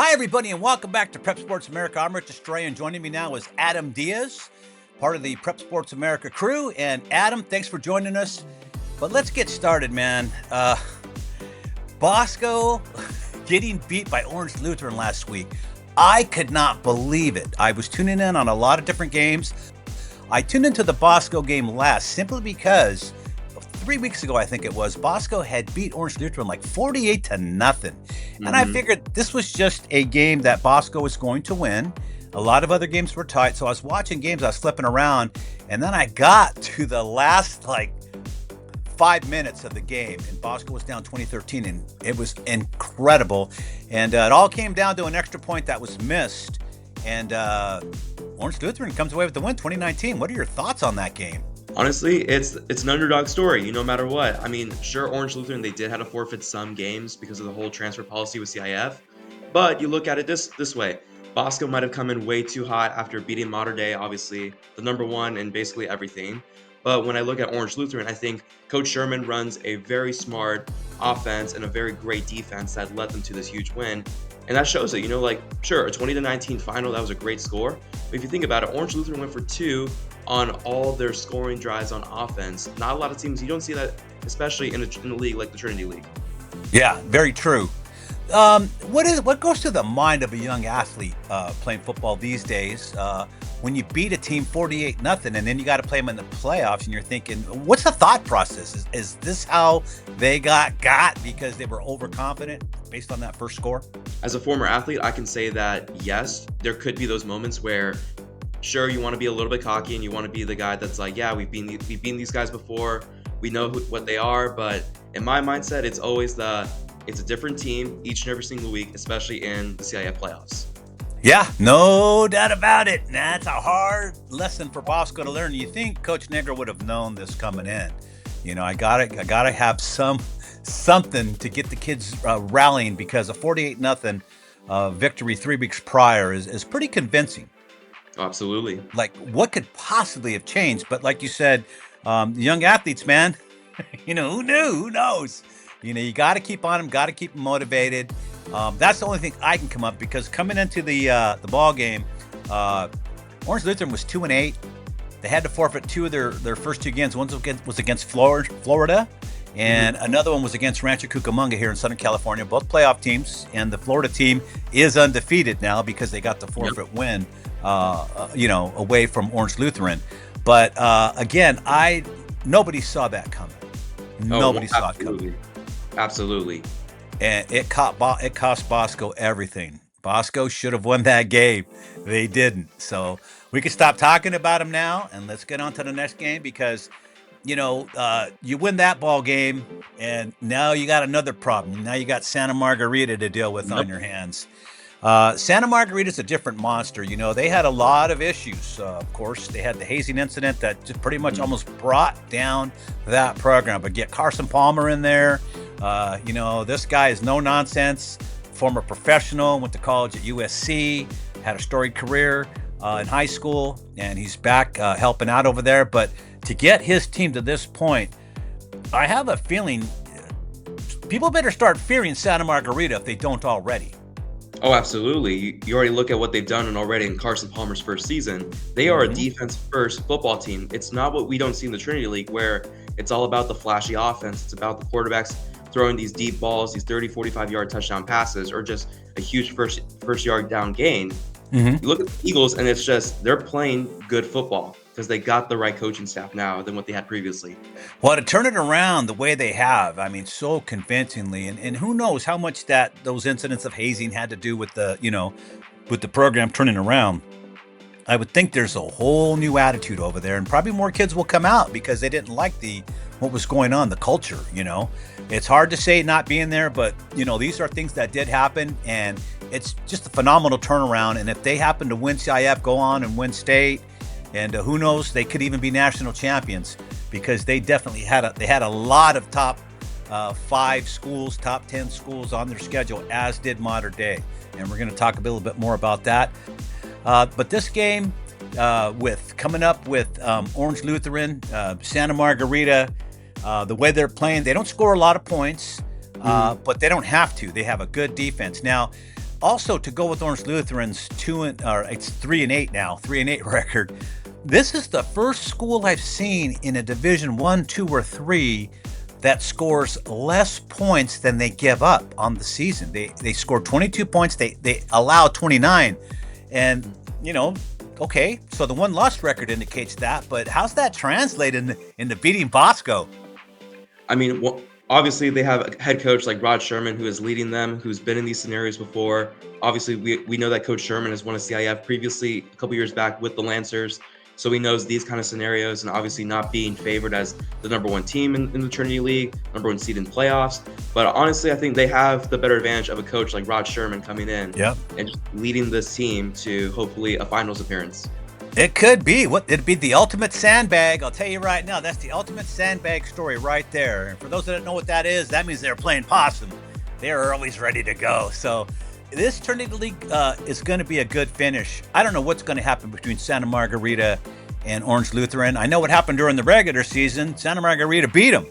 Hi, everybody, and welcome back to Prep Sports America. I'm Rich Estrella, and joining me now is Adam Diaz, part of the Prep Sports America crew. And Adam, thanks for joining us. But let's get started, man. Bosco getting beat by Orange Lutheran last week. I could not believe it. I was tuning in on a lot of different games. I tuned into the Bosco game last simply because 3 weeks ago, I think it was, Bosco had beat Orange Lutheran like 48-0. And I figured this was just a game that Bosco was going to win. A lot of other games were tight. So I was watching games, I was flipping around, and then I got to the last 5 minutes of the game, and Bosco was down 20-13, and it was incredible. And it all came down to an extra point that was missed. And Orange Lutheran comes away with the win, 2019. What are your thoughts on that game? Honestly, it's an underdog story, no matter what. I mean, sure, Orange Lutheran, they did have to forfeit some games because of the whole transfer policy with CIF. But you look at it this way. Bosco might have come in way too hot after beating Mater Dei, obviously, the number one in basically everything. But when I look at Orange Lutheran, I think Coach Sherman runs a very smart offense and a very great defense that led them to this huge win. And that shows it, sure, a 20-19 final, that was a great score. But if you think about it, Orange Lutheran went for 2 on all their scoring drives on offense. Not a lot of teams, you don't see that, especially in a league like the Trinity League. Yeah, very true. What goes through the mind of a young athlete playing football these days when you beat a team 48-0 and then you got to play them in the playoffs and you're thinking, what's the thought process? Is this how they got because they were overconfident based on that first score? As a former athlete, I can say that yes, there could be those moments where sure, you want to be a little bit cocky and you want to be the guy that's like, yeah, we've beaten these guys before. We know what they are. But in my mindset, it's always it's a different team each and every single week, especially in the CIF playoffs. Yeah, no doubt about it. That's a hard lesson for Bosco to learn. You think Coach Negro would have known this coming in? I gotta have something to get the kids rallying, because a 48-0 victory 3 weeks prior is pretty convincing. Oh, absolutely. Like, what could possibly have changed? But like you said, young athletes, man, who knew? Who knows? You got to keep on them, got to keep them motivated. That's the only thing I can come up, because coming into the ball game, Orange Lutheran was 2-8. They had to forfeit 2 of their first 2 games. One was against Florida, and another one was against Rancho Cucamonga here in Southern California. Both playoff teams, and the Florida team is undefeated now because they got the forfeit win. Away from Orange Lutheran. But again, nobody saw that coming. Nobody saw it coming. Absolutely. And it cost Bosco everything. Bosco should have won that game. They didn't. So we can stop talking about them now and let's get on to the next game, because you win that ball game and now you got another problem. Now you got Santa Margarita to deal with on your hands. Santa Margarita's a different monster. They had a lot of issues. Of course, they had the hazing incident that just pretty much almost brought down that program. But get Carson Palmer in there. This guy is no nonsense. Former professional, went to college at USC, had a storied career in high school, and he's back helping out over there. But to get his team to this point, I have a feeling people better start fearing Santa Margarita if they don't already. Oh, absolutely. You already look at what they've done already in Carson Palmer's first season. They are a defense-first football team. It's not what we don't see in the Trinity League, where it's all about the flashy offense. It's about the quarterbacks throwing these deep balls, these 30, 45-yard touchdown passes, or just a huge first yard down gain. You look at the Eagles, and it's just they're playing good football because they got the right coaching staff now than what they had previously. Well, to turn it around the way they have, so convincingly, and who knows how much those incidents of hazing had to do with the program turning around. I would think there's a whole new attitude over there, and probably more kids will come out because they didn't like what was going on, the culture. It's hard to say not being there, but these are things that did happen, and it's just a phenomenal turnaround. And if they happen to win CIF, go on and win state, and who knows, they could even be national champions, because they definitely had a lot of top 5 schools, top 10 schools on their schedule, as did Mater Dei, and we're going to talk a little bit more about that. But this game, coming up with Orange Lutheran, Santa Margarita, the way they're playing, they don't score a lot of points, but they don't have to. They have a good defense. Now, also to go with Orange Lutheran's 3-8 now, 3-8 record. This is the first school I've seen in a Division I, II, or III that scores less points than they give up on the season. They score 22 points. They allow 29, and okay, so the win-loss record indicates that. But how's that translate into beating Bosco? I mean, obviously they have a head coach like Rod Sherman who is leading them, who's been in these scenarios before. Obviously, we know that Coach Sherman has won a CIF previously a couple years back with the Lancers. So he knows these kind of scenarios, and obviously not being favored as the number one team in the Trinity League, number one seed in playoffs. But honestly, I think they have the better advantage of a coach like Rod Sherman coming in and just leading this team to hopefully a finals appearance. It could be. It'd be the ultimate sandbag. I'll tell you right now, that's the ultimate sandbag story right there. And for those that don't know what that is, that means they're playing possum. They're always ready to go. So this Trinity League is going to be a good finish. I don't know what's going to happen between Santa Margarita and Orange Lutheran. I know what happened during the regular season. Santa Margarita beat them.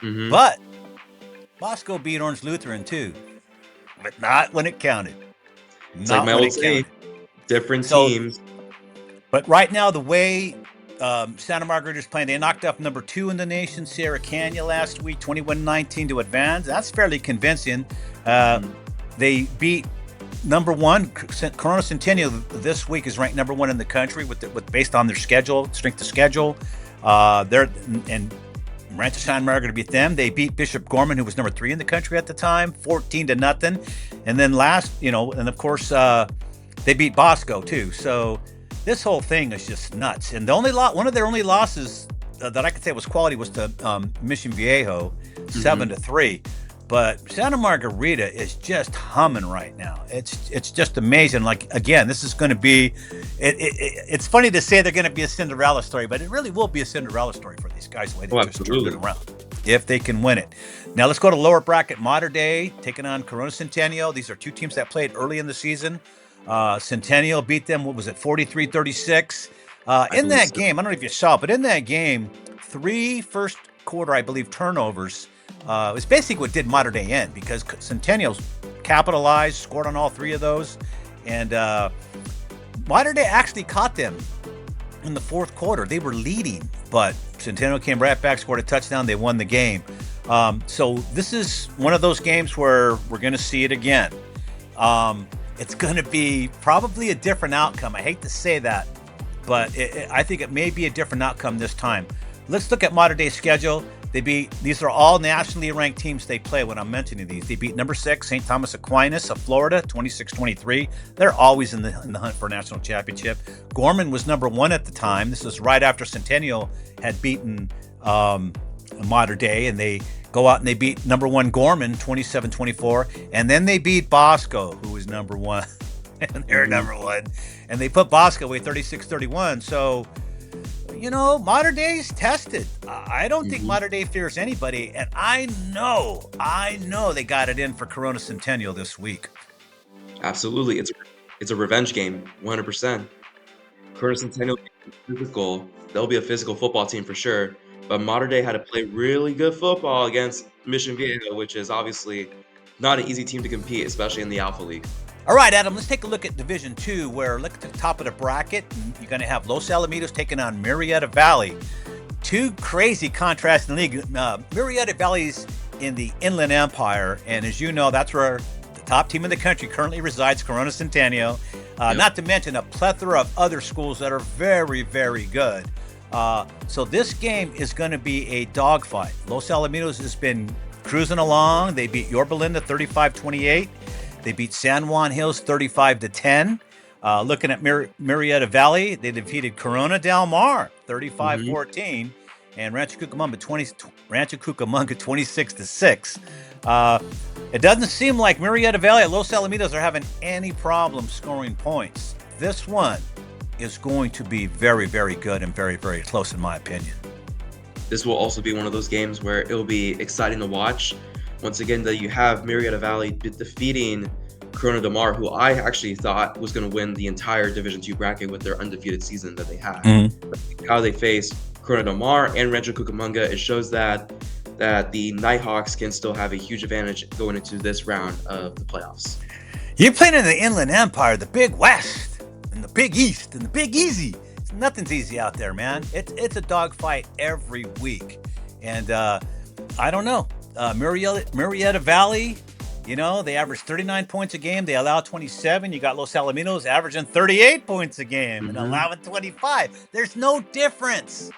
Mm-hmm. But Bosco beat Orange Lutheran too. But not when it counted. It's not like my old saying, different teams. But right now, the way Santa Margarita is playing, they knocked off number 2 in the nation, Sierra Canyon, last week, 21-19 to advance. That's fairly convincing. They beat number 1, Corona Centennial. This week is ranked number 1 in the country based on their schedule, strength of schedule. And Rancho Santa Margarita beat them. They beat Bishop Gorman, who was number 3 in the country at the time, 14-0. And then and of course, they beat Bosco too. So this whole thing is just nuts. And one of their only losses that I could say was quality was to Mission Viejo, 7-3. But Santa Margarita is just humming right now. It's just amazing. Like, again, this is going to be. It's funny to say they're going to be a Cinderella story, but it really will be a Cinderella story for these guys. The way they just turned it around, if they can win it. Now let's go to lower bracket. Mater Dei taking on Corona Centennial. These are two teams that played early in the season. Centennial beat them, 43-36. In that game, I don't know if you saw, but in that game, 3 first quarter, I believe, turnovers. It's basically what did Mater Dei in, because Centennial's capitalized, scored on all 3 of those. And Mater Dei actually caught them in the fourth quarter. They were leading, but Centennial came right back, scored a touchdown. They won the game. So this is one of those games where we're going to see it again. It's going to be probably a different outcome. I hate to say that, but I think it may be a different outcome this time. Let's look at Mater Dei's schedule. These are all nationally ranked teams they play when I'm mentioning these. They beat number 6, St. Thomas Aquinas of Florida, 26-23. They're always in the hunt for a national championship. Gorman was number 1 at the time. This was right after Centennial had beaten Mater Dei, and they go out and they beat number 1 Gorman, 27-24. And then they beat Bosco, who was number 1. And they're number 1. And they put Bosco away 36-31. So, Mater Dei's tested. I don't think Mater Dei fears anybody, and I know they got it in for Corona Centennial this week. Absolutely, it's a revenge game, 100%. Corona Centennial is physical. They'll be a physical football team for sure. But Mater Dei had to play really good football against Mission Viejo, which is obviously not an easy team to compete, especially in the Alpha League. All right, Adam, let's take a look at Division II, where look at the top of the bracket. You're going to have Los Alamitos taking on Murrieta Valley. 2 crazy contrasts in the league. Murrieta Valley's in the Inland Empire, and as you know, that's where the top team in the country currently resides, Corona Centennial. Not to mention a plethora of other schools that are very, very good. So this game is going to be a dogfight. Los Alamitos has been cruising along. They beat Yorba Linda 35-28. They beat San Juan Hills 35-10. Looking at Murrieta Valley, they defeated Corona Del Mar 35-14, and Rancho Cucamonga 26-6. It doesn't seem like Murrieta Valley and Los Alamitos are having any problem scoring points. This one is going to be very, very good and very, very close, in my opinion. This will also be one of those games where it will be exciting to watch. Once again, that you have Murrieta Valley defeating Corona Del Mar, who I actually thought was going to win the entire Division II bracket with their undefeated season that they had. How they face Corona Del Mar and Rancho Cucamonga, it shows that the Nighthawks can still have a huge advantage going into this round of the playoffs. You're playing in the Inland Empire, the Big West, and the Big East, and the Big Easy. Nothing's easy out there, man. It's a dogfight every week, and I don't know. Murrieta Valley, they average 39 points a game. They allow 27. You got Los Alamitos averaging 38 points a game and allowing 25. There's no difference.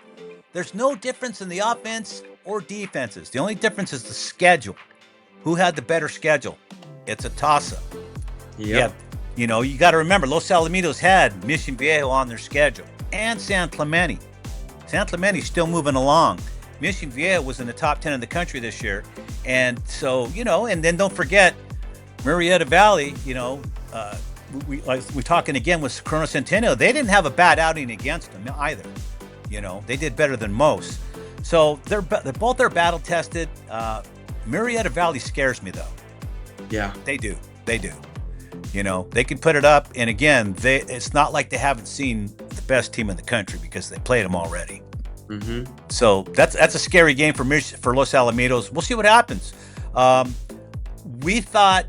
There's no difference in the offense or defenses. The only difference is the schedule. Who had the better schedule? It's a toss-up. Yep. Yeah, you got to remember, Los Alamitos had Mission Viejo on their schedule and San Clemente. San Clemente's still moving along. Mission Viejo was in the top 10 in the country this year. And so, and then don't forget Murrieta Valley, we're talking again with Corona Centennial. They didn't have a bad outing against them either. They did better than most. So they're both battle tested. Murrieta Valley scares me though. Yeah. They do. They can put it up, and again, it's not like they haven't seen the best team in the country because they played them already. Mm-hmm. So that's a scary game for Los Alamitos. We'll see what happens. We thought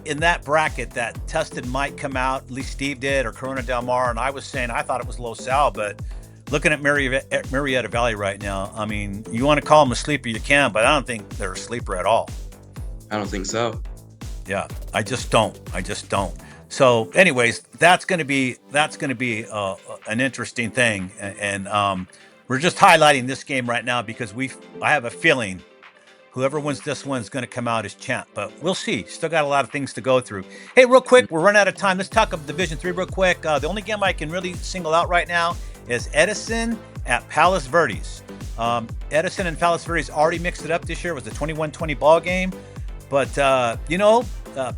in that bracket that Tustin might come out, at least Steve did, or Corona Del Mar, and I was saying I thought it was Los Al, but looking at Murrieta Valley right now, I mean, you want to call them a sleeper, you can, but I don't think they're a sleeper at all. I don't think so. Yeah, I just don't. So, anyways, that's going to be an interesting thing, and we're just highlighting this game right now because I have a feeling whoever wins this one is going to come out as champ, but we'll see. Still got a lot of things to go through. Hey, real quick, we're running out of time. Let's talk of Division III real quick. The only game I can really single out right now is Edison at Palos Verdes. Edison and Palos Verdes already mixed it up this year. It was a 21-20 ball game. But,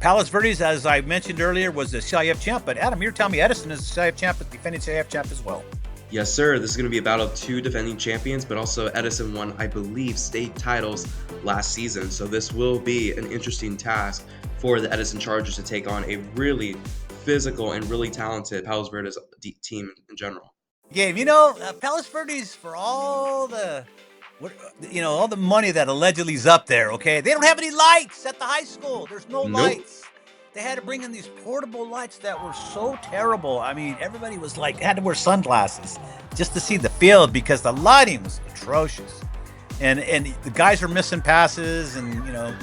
Palos Verdes, as I mentioned earlier, was the CIF champ. But, Adam, you're telling me Edison is the CIF champ, defending CIF champ as well. Yes, sir. This is going to be a battle of two defending champions, but also Edison won, I believe, state titles last season. So this will be an interesting task for the Edison Chargers to take on a really physical and really talented Palos Verdes team in general. Game, Palos Verdes, for all the money that allegedly is up there, okay? They don't have any lights at the high school. There's no lights. They had to bring in these portable lights that were so terrible. I mean, everybody was had to wear sunglasses just to see the field because the lighting was atrocious. And the guys are missing passes, and, I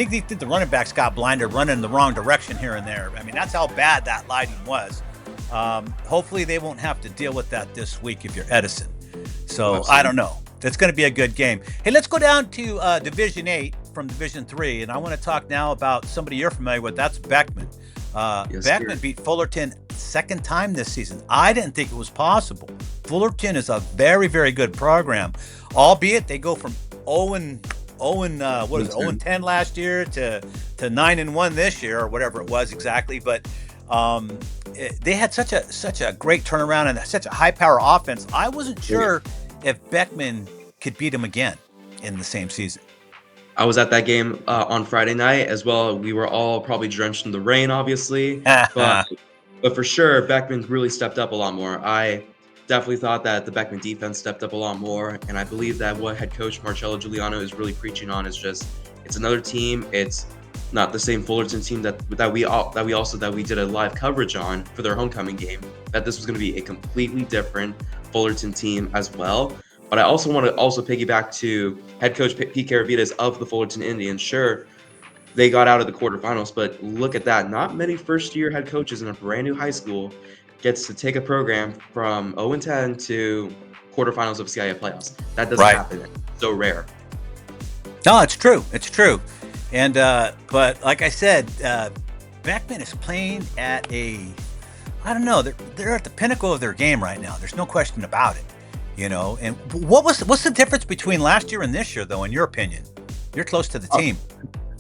think the running backs got blinded running in the wrong direction here and there. I mean, that's how bad that lighting was. Hopefully they won't have to deal with that this week if you're Edison. So absolutely. I don't know. It's going to be a good game. Hey, let's go down to Division 8 from Division 3, and I want to talk now about somebody you're familiar with. That's Beckman. Yes, Beckman sir. beat Fullerton second time this season. I didn't think it was possible. Fullerton is a very, very good program, albeit they go from 0-10 last year to 9-1 this year, or whatever it was exactly. But they had such a great turnaround and such a high power offense. I wasn't sure if Beckman could beat him again in the same season. I was at that game on Friday night as well. We were all probably drenched in the rain, obviously, but for sure, Beckman really stepped up a lot more. I definitely thought that the Beckman defense stepped up a lot more, and I believe that what head coach Marcello Giuliano is really preaching on is just it's another team. It's not the same Fullerton team that we did a live coverage on for their homecoming game. That this was going to be a completely different Fullerton team as well. But I also want to piggyback to head coach Pete Caravitas of the Fullerton Indians. Sure, they got out of the quarterfinals, but look at that. Not many first-year head coaches in a brand new high school gets to take a program from 0-10 to quarterfinals of CIF playoffs. That doesn't happen. It's so rare. No, it's true. It's true. And but like I said, Beckman is playing at I don't know, they're at the pinnacle of their game right now. There's no question about it. And what's the difference between last year and this year, though, in your opinion? You're close to the team.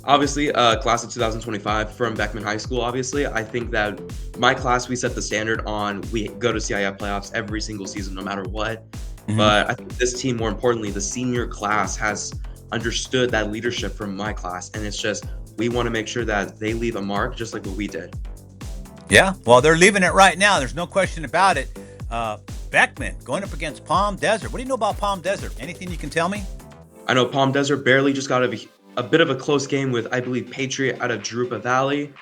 Obviously, class of 2025 from Beckman High School, obviously. I think that my class, we set the standard on we go to CIF playoffs every single season, no matter what. Mm-hmm. But I think this team, more importantly, the senior class has understood that leadership from my class. And it's just, we want to make sure that they leave a mark just like what we did. Yeah, well, they're leaving it right now. There's no question about it. Beckman going up against Palm Desert. What do you know about Palm Desert? Anything you can tell me? I know Palm Desert barely just got a bit of a close game with, I believe, Patriot out of Murrieta Valley.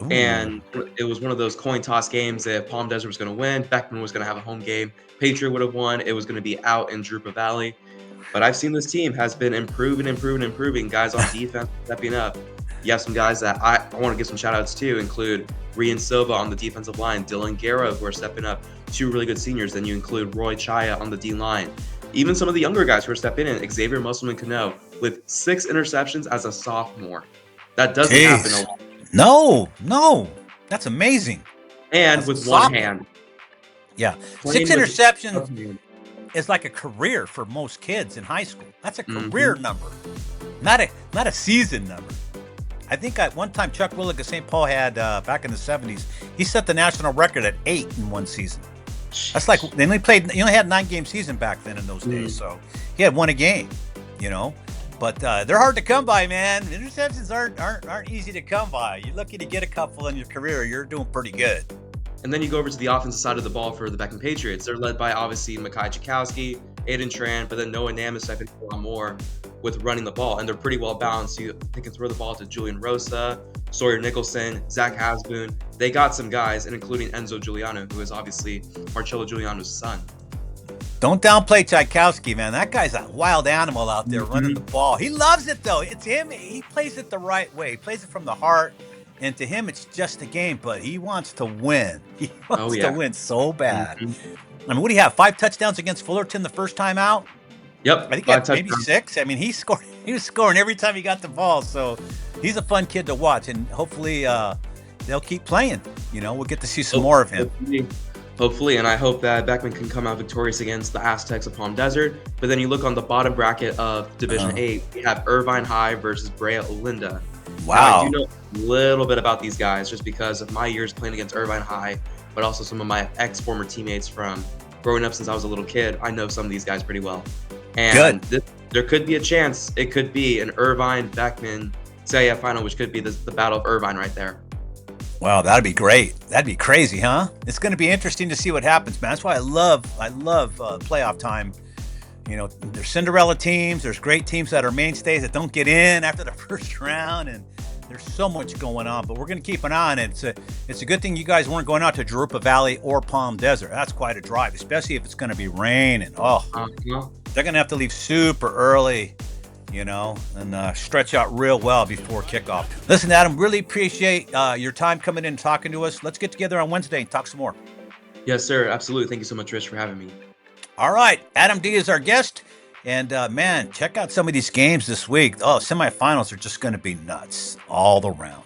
Ooh. And it was one of those coin toss games. If Palm Desert was going to win, Beckman was going to have a home game. Patriot would have won. It was going to be out in Murrieta Valley. But I've seen this team has been improving. Guys on defense stepping up. You have some guys that I want to give some shout outs to, include Rian Silva on the defensive line, Dylan Guerra, who are stepping up, two really good seniors. Then you include Roy Chaya on the D line. Even some of the younger guys who are stepping in, Xavier Musselman-Cano, with 6 interceptions as a sophomore. That doesn't happen a Jeez. lot. No. That's amazing. And That's with one sophomore. hand. Yeah. Playing 6 with- interceptions is like a career for most kids in high school. That's a career number, not a season number. I think one time Chuck Willig of St. Paul had back in the 70s. He set the national record at 8 in one season. That's like they only had 9-game season back then in those days, so he had 1 a game, you know. But they're hard to come by, man. Interceptions aren't easy to come by. You're lucky to get a couple in your career. You're doing pretty good. And then you go over to the offensive side of the ball for the Beckman Patriots. They're led by, obviously, Mekhi Chakowski, Aiden Tran, but then Noah Nam is stepping a lot more with running the ball. And they're pretty well balanced. They can throw the ball to Julian Rosa, Sawyer Nicholson, Zach Hasboon. They got some guys, and including Enzo Giuliano, who is obviously Marcello Giuliano's son. Don't downplay Tchaikovsky, man. That guy's a wild animal out there running the ball. He loves it, though. It's him. He plays it the right way. He plays it from the heart. And to him, it's just a game, but he wants to win. He wants to win so bad. I mean, what do you have? 5 touchdowns against Fullerton the first time out? Yep. I think he had maybe 6. I mean, he was scoring every time he got the ball. So he's a fun kid to watch, and hopefully they'll keep playing. You know, we'll get to see some more of him. Hopefully, and I hope that Beckman can come out victorious against the Aztecs of Palm Desert. But then you look on the bottom bracket of Division 8, we have Irvine High versus Brea Olinda. Wow. Now, I do know a little bit about these guys just because of my years playing against Irvine High, but also some of my ex-former teammates from growing up since I was a little kid. I know some of these guys pretty well. And there could be a chance it could be an Irvine-Beckman CIF final, which could be the Battle of Irvine right there. Wow, that'd be great. That'd be crazy, huh? It's going to be interesting to see what happens, man. That's why I love playoff time. You know, there's Cinderella teams. There's great teams that are mainstays that don't get in after the first round, and there's so much going on. But we're going to keep an eye on it. It's a good thing you guys weren't going out to Murrieta Valley or Palm Desert. That's quite a drive, especially if it's going to be raining. They're going to have to leave super early, you know, and stretch out real well before kickoff. Listen, Adam, really appreciate your time coming in and talking to us. Let's get together on Wednesday and talk some more. Yes, sir. Absolutely. Thank you so much, Rich, for having me. All right. Adam D is our guest. And, man, check out some of these games this week. Oh, semifinals are just going to be nuts all around.